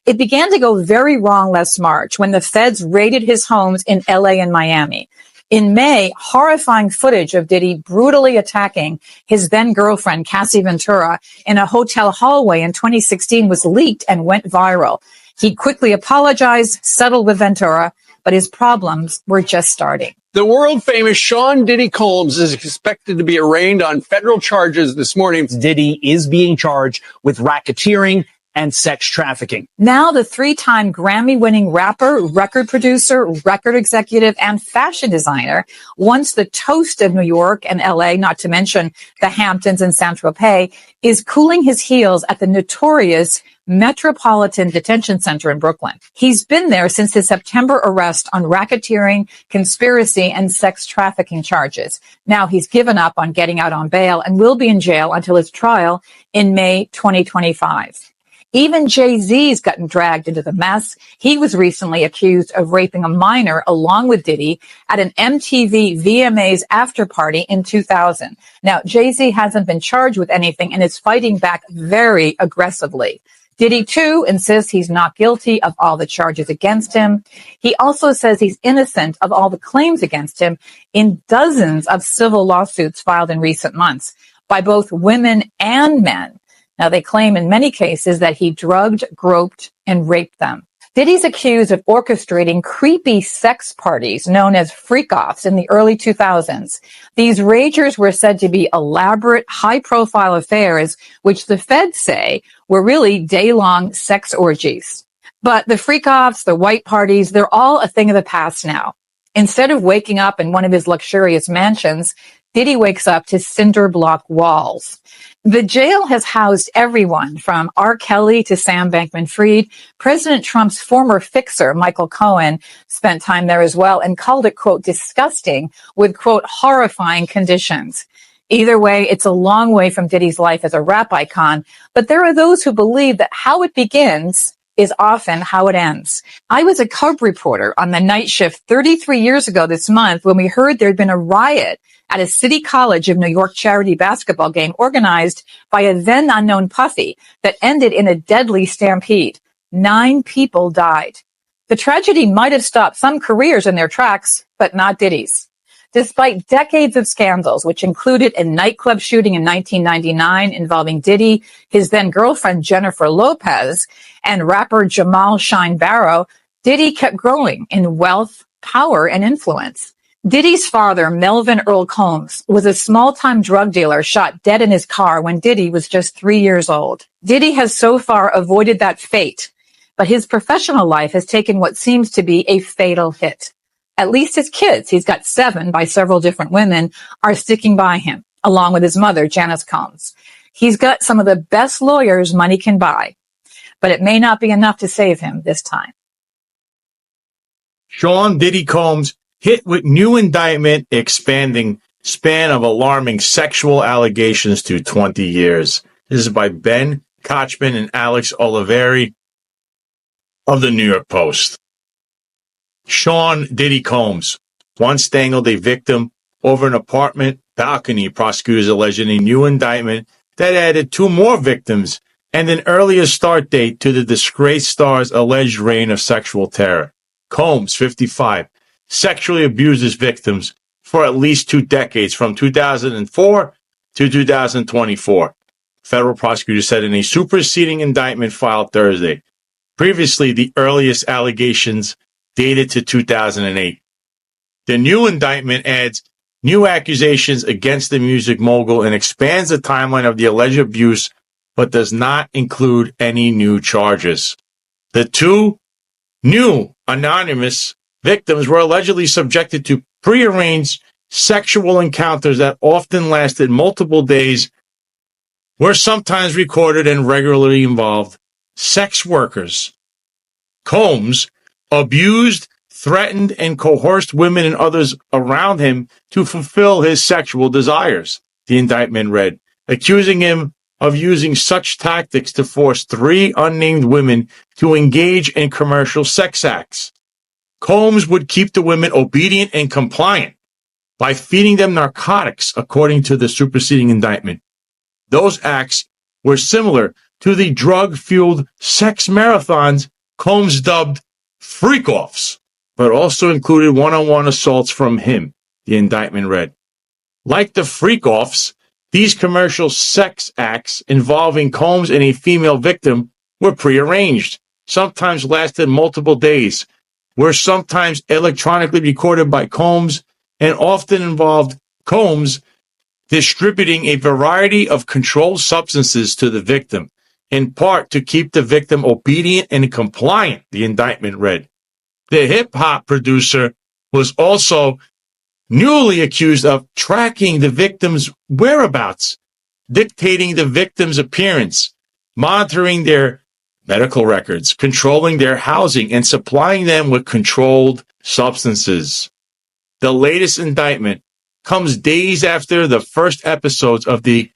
It began to go very wrong last March when the feds raided his homes in L.A. and Miami. In May, horrifying footage of Diddy brutally attacking his then-girlfriend, Cassie Ventura, in a hotel hallway in 2016 was leaked and went viral. He quickly apologized, settled with Ventura, but his problems were just starting. The world-famous Sean Diddy Combs is expected to be arraigned on federal charges this morning. Diddy is being charged with racketeering and sex trafficking. Now the three-time Grammy-winning rapper, record producer, record executive, and fashion designer, once the toast of New York and LA, not to mention the Hamptons and Saint-Tropez, is cooling his heels at the notorious Metropolitan Detention Center in Brooklyn. He's been there since his September arrest on racketeering, conspiracy, and sex trafficking charges. Now he's given up on getting out on bail and will be in jail until his trial in May 2025. Even Jay-Z's gotten dragged into the mess. He was recently accused of raping a minor along with Diddy at an MTV VMAs after party in 2000. Now, Jay-Z hasn't been charged with anything and is fighting back very aggressively. Diddy, too, insists he's not guilty of all the charges against him. He also says he's innocent of all the claims against him in dozens of civil lawsuits filed in recent months by both women and men. Now, they claim in many cases that he drugged, groped, and raped them. Diddy's accused of orchestrating creepy sex parties known as freak-offs in the early 2000s. These ragers were said to be elaborate, high-profile affairs, which the feds say were really day-long sex orgies. But the freak-offs, the white parties, they're all a thing of the past now. Instead of waking up in one of his luxurious mansions, Diddy wakes up to cinder block walls. The jail has housed everyone from R. Kelly to Sam Bankman-Fried. President Trump's former fixer, Michael Cohen, spent time there as well and called it, quote, disgusting with, quote, horrifying conditions. Either way, it's a long way from Diddy's life as a rap icon, but there are those who believe that how it begins is often how it ends. I was a cub reporter on the night shift 33 years ago this month when we heard there'd been a riot at a City College of New York charity basketball game organized by a then unknown Puffy that ended in a deadly stampede. 9 people died. The tragedy might have stopped some careers in their tracks, but not Diddy's. Despite decades of scandals, which included a nightclub shooting in 1999 involving Diddy, his then girlfriend Jennifer Lopez, and rapper Jamal Shine Barrow, Diddy kept growing in wealth, power, and influence. Diddy's father, Melvin Earl Combs, was a small-time drug dealer shot dead in his car when Diddy was just 3 years old. Diddy has so far avoided that fate, but his professional life has taken what seems to be a fatal hit. At least his kids, he's got 7 by several different women, are sticking by him, along with his mother, Janice Combs. He's got some of the best lawyers money can buy, but it may not be enough to save him this time. Sean Diddy Combs hit with new indictment expanding span of alarming sexual allegations to 20 years. This is by Ben Kochman and Alex Oliveri of the New York Post. Sean Diddy Combs once strangled a victim over an apartment balcony, prosecutors alleging a new indictment that added 2 more victims and an earlier start date to the disgraced star's alleged reign of sexual terror. Combs, 55, sexually abused his victims for at least 2 decades, from 2004 to 2024. Federal prosecutors said in a superseding indictment filed Thursday. Previously, the earliest allegations dated to 2008. The new indictment adds new accusations against the music mogul and expands the timeline of the alleged abuse, but does not include any new charges. The 2 new anonymous victims were allegedly subjected to prearranged sexual encounters that often lasted multiple days, were sometimes recorded and regularly involved sex workers. Combs abused, threatened, and coerced women and others around him to fulfill his sexual desires, the indictment read, accusing him of using such tactics to force 3 unnamed women to engage in commercial sex acts. Combs would keep the women obedient and compliant by feeding them narcotics, according to the superseding indictment. Those acts were similar to the drug-fueled sex marathons Combs dubbed freak-offs, but also included one-on-one assaults from him, the indictment read. Like the freak-offs, these commercial sex acts involving Combs and a female victim were prearranged, sometimes lasted multiple days, were sometimes electronically recorded by Combs, and often involved Combs distributing a variety of controlled substances to the victim, in part to keep the victim obedient and compliant, the indictment read. The hip-hop producer was also newly accused of tracking the victim's whereabouts, dictating the victim's appearance, monitoring their medical records, controlling their housing, and supplying them with controlled substances. The latest indictment comes days after the first episodes of the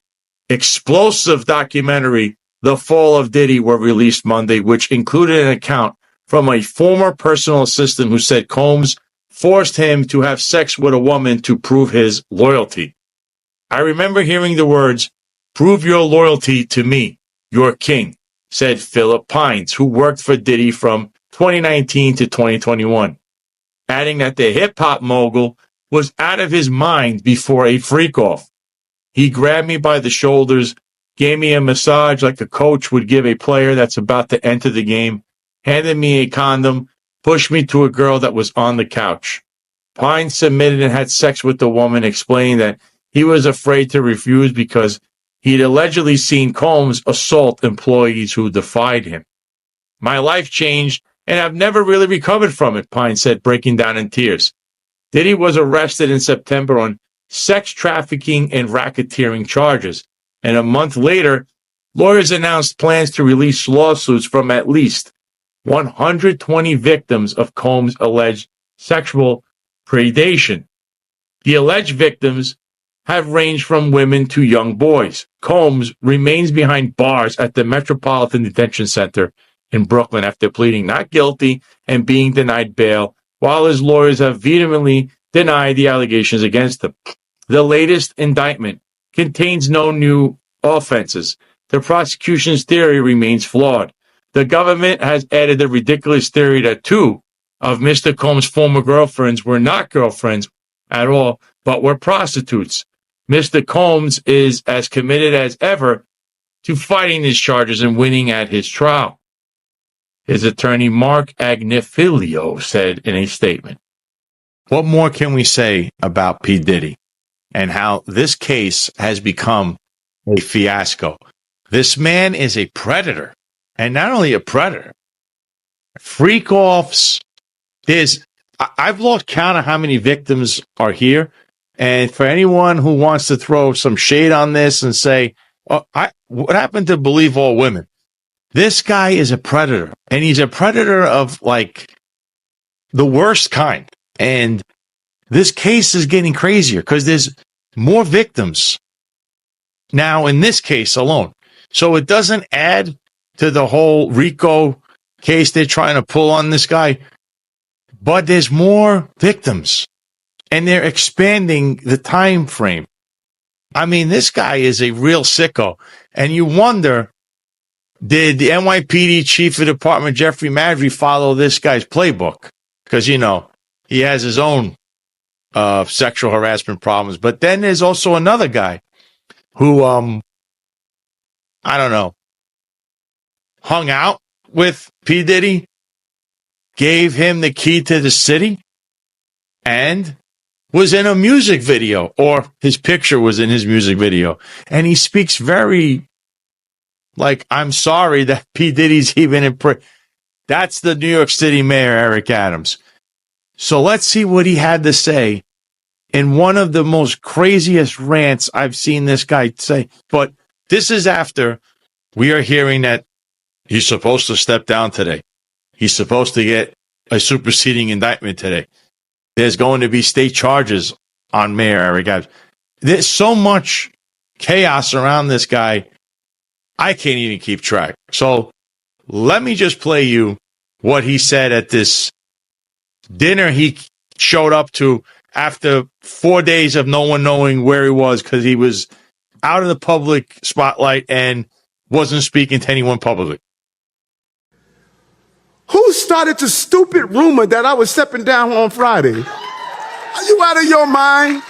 explosive documentary The Fall of Diddy were released Monday, which included an account from a former personal assistant who said Combs forced him to have sex with a woman to prove his loyalty. I remember hearing the words, "Prove your loyalty to me, your king," said Philip Pines, who worked for Diddy from 2019 to 2021, adding that the hip-hop mogul was out of his mind before a freak-off. He grabbed me by the shoulders, gave me a massage like a coach would give a player that's about to enter the game, handed me a condom, pushed me to a girl that was on the couch. Pine submitted and had sex with the woman, explaining that he was afraid to refuse because he'd allegedly seen Combs assault employees who defied him. My life changed, and I've never really recovered from it, Pine said, breaking down in tears. Diddy was arrested in September on sex trafficking and racketeering charges, and a month later, lawyers announced plans to release lawsuits from at least 120 victims of Combs' alleged sexual predation. The alleged victims have ranged from women to young boys. Combs remains behind bars at the Metropolitan Detention Center in Brooklyn after pleading not guilty and being denied bail, while his lawyers have vehemently denied the allegations against him. The latest indictment contains no new offenses. The prosecution's theory remains flawed. The government has added the ridiculous theory that two of Mr. Combs' former girlfriends were not girlfriends at all, but were prostitutes. Mr. Combs is as committed as ever to fighting these charges and winning at his trial, his attorney Mark Agnifilio said in a statement. What more can we say about P. Diddy and how this case has become a fiasco? This man is a predator, and not only a predator, freak-offs. I've lost count of how many victims are here. And for anyone who wants to throw some shade on this and say, what happened to believe all women? This guy is a predator, and he's a predator of like the worst kind. And this case is getting crazier because there's more victims now in this case alone. So it doesn't add to the whole Rico case they're trying to pull on this guy, but there's more victims. And they're expanding the time frame. I mean, this guy is a real sicko. And you wonder, did the NYPD Chief of Department, Jeffrey Madry, follow this guy's playbook? Because, you know, he has his own sexual harassment problems. But then there's also another guy who, I don't know, hung out with P. Diddy, gave him the key to the city, and was in a music video, or his picture was in his music video. And he speaks very like, I'm sorry that P. Diddy's even in prison. That's the New York City Mayor, Eric Adams. So let's see what he had to say in one of the most craziest rants I've seen this guy say. But this is after we are hearing that he's supposed to step down today. He's supposed to get a superseding indictment today. There's going to be state charges on Mayor Eric Adams. There's so much chaos around this guy, I can't even keep track. So let me just play you what he said at this dinner he showed up to after 4 days of no one knowing where he was because he was out of the public spotlight and wasn't speaking to anyone publicly. Who started the stupid rumor that I was stepping down on Friday? Are you out of your mind?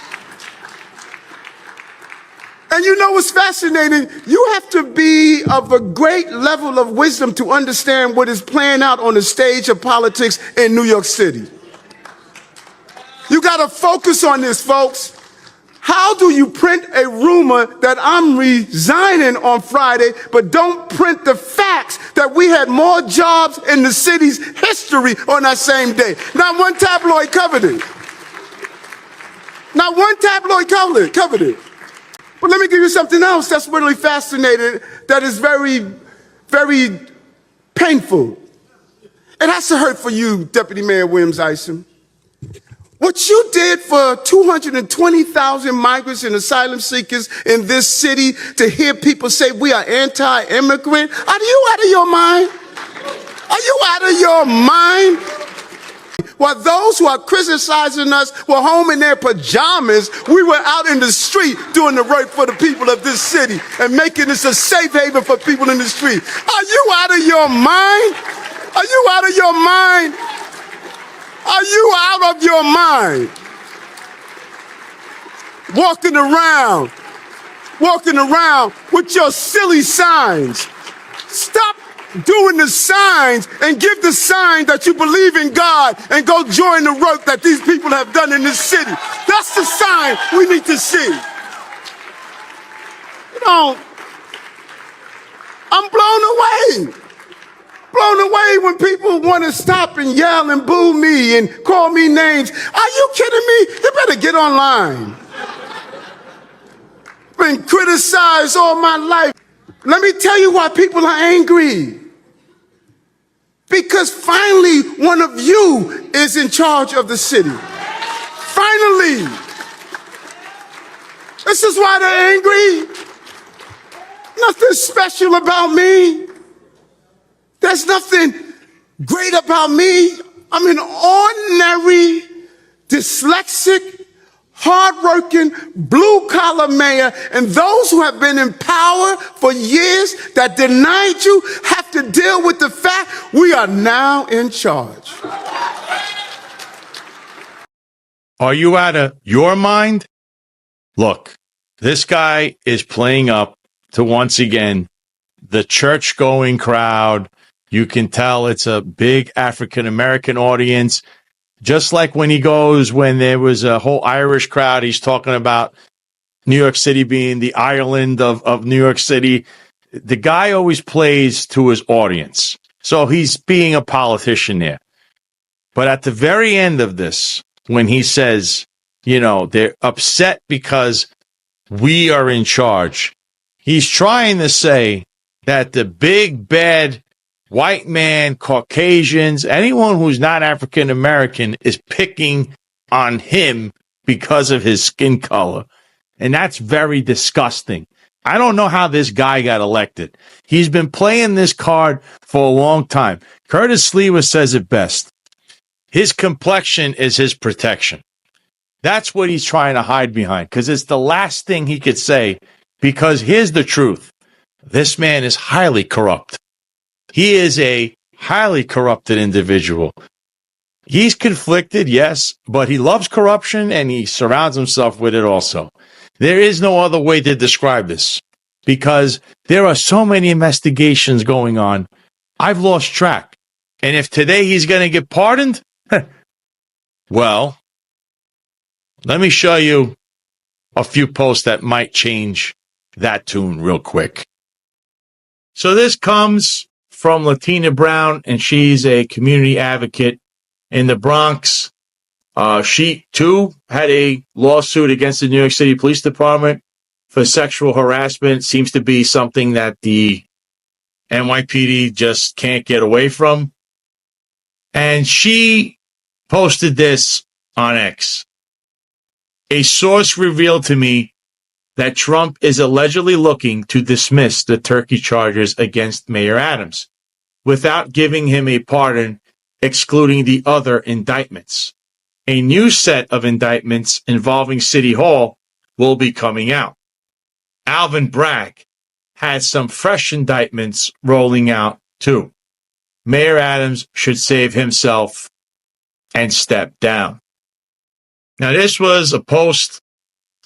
And you know what's fascinating? You have to be of a great level of wisdom to understand what is playing out on the stage of politics in New York City. You got to focus on this, folks. How do you print a rumor that I'm resigning on Friday, but don't print the facts that we had more jobs in the city's history on that same day? Not one tabloid covered it. Not one tabloid covered it. But let me give you something else that's really fascinating, that is very, very painful. It has to hurt for you, Deputy Mayor Williams-Isom. What you did for 220,000 migrants and asylum seekers in this city, to hear people say we are anti-immigrant, are you out of your mind? Are you out of your mind? While those who are criticizing us were home in their pajamas, we were out in the street doing the work for the people of this city and making this a safe haven for people in the street. Are you out of your mind? Are you out of your mind? Are you out of your mind? Walking around with your silly signs. Stop doing the signs and give the sign that you believe in God and go join the work that these people have done in this city. That's the sign we need to see. You know, I'm blown away. Blown away when people want to stop and yell and boo me and call me names. Are you kidding me? You better get online. Been criticized all my life. Let me tell you why people are angry. Because finally one of you is in charge of the city. Finally. This is why they're angry. Nothing special about me. There's nothing great about me. I'm an ordinary, dyslexic, hardworking, blue-collar mayor, and those who have been in power for years that denied you have to deal with the fact we are now in charge. Are you out of your mind? Look, this guy is playing up to, once again, the church-going crowd. You can tell it's a big African-American audience. Just like when there was a whole Irish crowd, he's talking about New York City being the Ireland of New York City. The guy always plays to his audience. So he's being a politician there. But at the very end of this, when he says, you know, they're upset because we are in charge, he's trying to say that the big, bad white man, Caucasians, anyone who's not African American is picking on him because of his skin color. And that's very disgusting. I don't know how this guy got elected. He's been playing this card for a long time. Curtis Lewa says it best. His complexion is his protection. That's what he's trying to hide behind, because it's the last thing he could say, because here's the truth. This man is highly corrupt. He is a highly corrupted individual. He's conflicted, yes, but he loves corruption and he surrounds himself with it also. There is no other way to describe this, because there are so many investigations going on. I've lost track. And if today he's going to get pardoned, well, let me show you a few posts that might change that tune real quick. So this comes from Latina Brown, and she's a community advocate in the Bronx. She, too, had a lawsuit against the New York City Police Department for sexual harassment. Seems to be something that the NYPD just can't get away from. And she posted this on X. A source revealed to me that Trump is allegedly looking to dismiss the Turkey charges against Mayor Adams without giving him a pardon, excluding the other indictments. A new set of indictments involving City Hall will be coming out. Alvin Bragg has some fresh indictments rolling out too. Mayor Adams should save himself and step down. Now, this was a post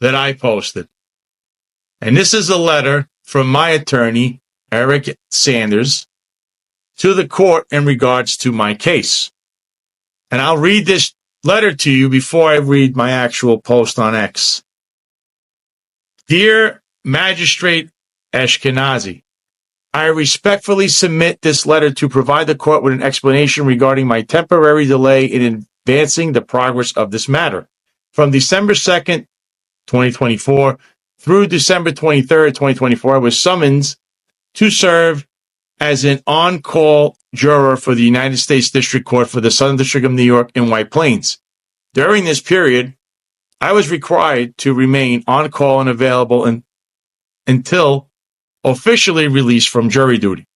that I posted. And this is a letter from my attorney, Eric Sanders, to the court in regards to my case. And I'll read this letter to you before I read my actual post on X. Dear Magistrate Ashkenazi, I respectfully submit this letter to provide the court with an explanation regarding my temporary delay in advancing the progress of this matter. From December 2nd, 2024 through December 23rd, 2024, I was summoned to serve as an on-call juror for the United States District Court for the Southern District of New York in White Plains. During this period, I was required to remain on call and available until officially released from jury duty.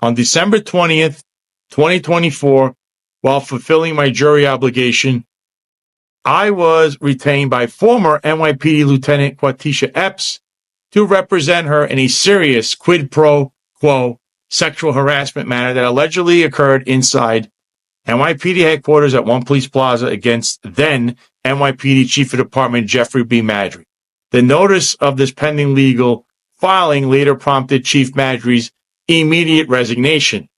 On December 20th, 2024, while fulfilling my jury obligation, I was retained by former NYPD Lieutenant Quatisha Epps to represent her in a serious quid pro quo sexual harassment matter that allegedly occurred inside NYPD headquarters at One Police Plaza against then NYPD Chief of Department Jeffrey B. Maddrey. The notice of this pending legal filing later prompted Chief Maddrey's immediate resignation.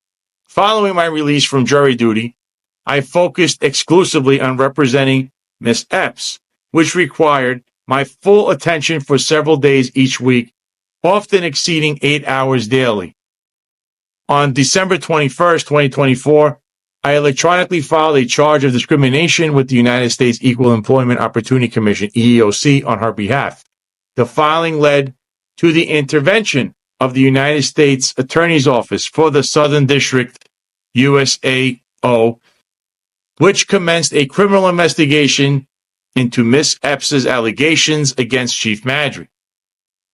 Following my release from jury duty, I focused exclusively on representing Miss Epps, which required my full attention for several days each week, often exceeding 8 hours daily. On December 21st, 2024, I electronically filed a charge of discrimination with the United States Equal Employment Opportunity Commission, EEOC, on her behalf. The filing led to the intervention of the United States Attorney's Office for the Southern District, USAO, which commenced a criminal investigation into Miss Epps' allegations against Chief Maddrey.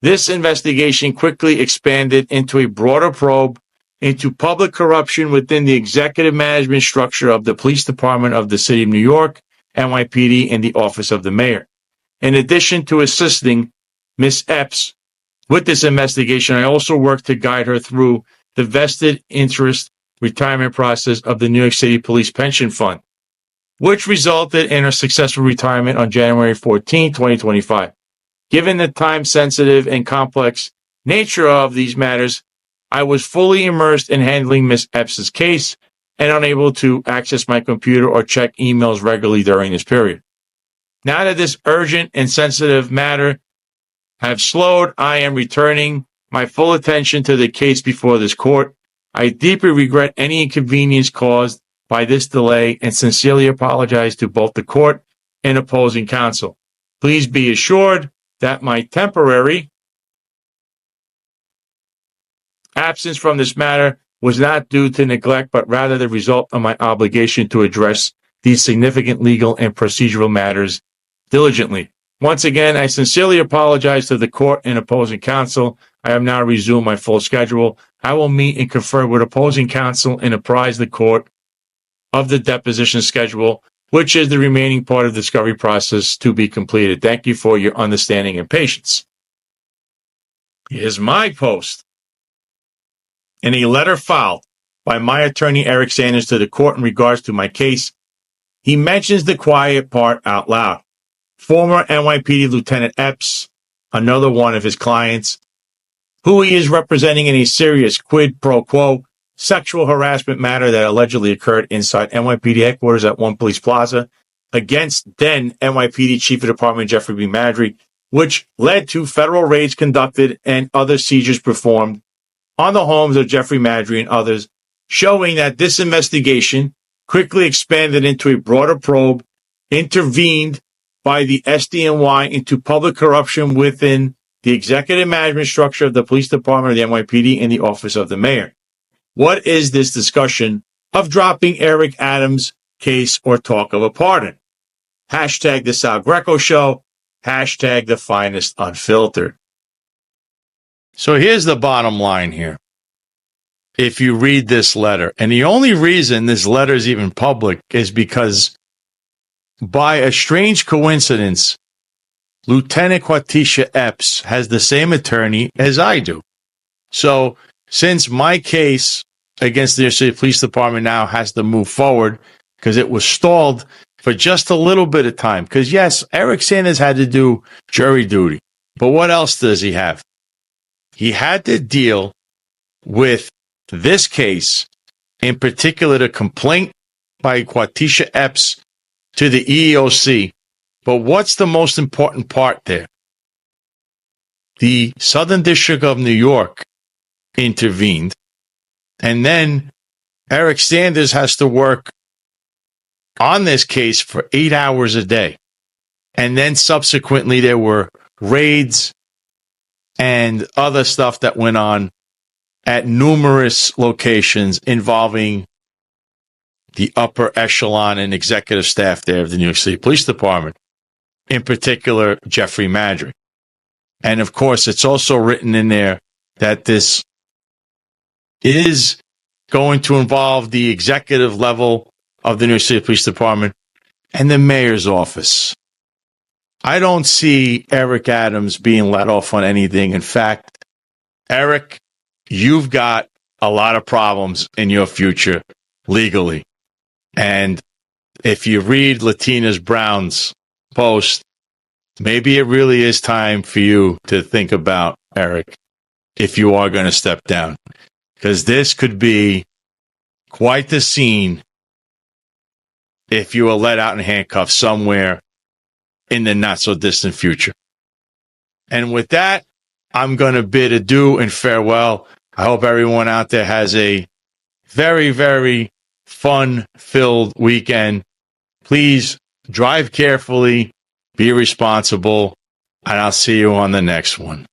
This investigation quickly expanded into a broader probe into public corruption within the executive management structure of the Police Department of the City of New York, NYPD, and the Office of the Mayor. In addition to assisting Miss Epps with this investigation, I also worked to guide her through the vested interest retirement process of the New York City Police Pension Fund, which resulted in her successful retirement on January 14, 2025. Given the time-sensitive and complex nature of these matters, I was fully immersed in handling Miss Epps' case and unable to access my computer or check emails regularly during this period. Now that this urgent and sensitive matter have slowed, I am returning my full attention to the case before this court. I deeply regret any inconvenience caused by this delay and sincerely apologize to both the court and opposing counsel. Please be assured that my temporary absence from this matter was not due to neglect, but rather the result of my obligation to address these significant legal and procedural matters diligently. Once again, I sincerely apologize to the court and opposing counsel. I have now resumed my full schedule. I will meet and confer with opposing counsel and apprise the court of the deposition schedule, which is the remaining part of the discovery process to be completed. Thank you for your understanding and patience. Here's my post. In a letter filed by my attorney Eric Sanders to the court in regards to my case, he mentions the quiet part out loud. Former NYPD Lieutenant Epps, another one of his clients, who he is representing in a serious quid pro quo sexual harassment matter that allegedly occurred inside NYPD headquarters at One Police Plaza against then NYPD Chief of Department Jeffrey B. Maddrey, which led to federal raids conducted and other seizures performed on the homes of Jeffrey Maddrey and others, showing that this investigation quickly expanded into a broader probe, intervened by the SDNY into public corruption within the executive management structure of the Police Department of the NYPD and the Office of the Mayor. What is this discussion of dropping Eric Adams' case or talk of a pardon? Hashtag the Sal Greco Show, hashtag the finest unfiltered. So here's the bottom line here. If you read this letter, and the only reason this letter is even public is because by a strange coincidence, Lieutenant Quatisha Epps has the same attorney as I do. So since my case against the New York City Police Department now has to move forward because it was stalled for just a little bit of time. Because yes, Eric Sanders had to do jury duty. But what else does he have? He had to deal with this case, in particular the complaint by Quatisha Epps to the EEOC. But what's the most important part there? the Southern District of New York intervened, and then Eric Sanders has to work on this case for 8 hours a day. And then subsequently there were raids and other stuff that went on at numerous locations involving the upper echelon and executive staff there of the New York City Police Department, in particular, Jeffrey Madrick. And of course, it's also written in there that this is going to involve the executive level of the New York City Police Department and the mayor's office. I don't see Eric Adams being let off on anything. In fact, Eric, you've got a lot of problems in your future legally. And if you read Latinas Brown's post, maybe it really is time for you to think about, Eric, if you are going to step down. Because this could be quite the scene if you were let out in handcuffs somewhere in the not-so-distant future. And with that, I'm going to bid adieu and farewell. I hope everyone out there has a very, very fun-filled weekend. Please drive carefully, be responsible, and I'll see you on the next one.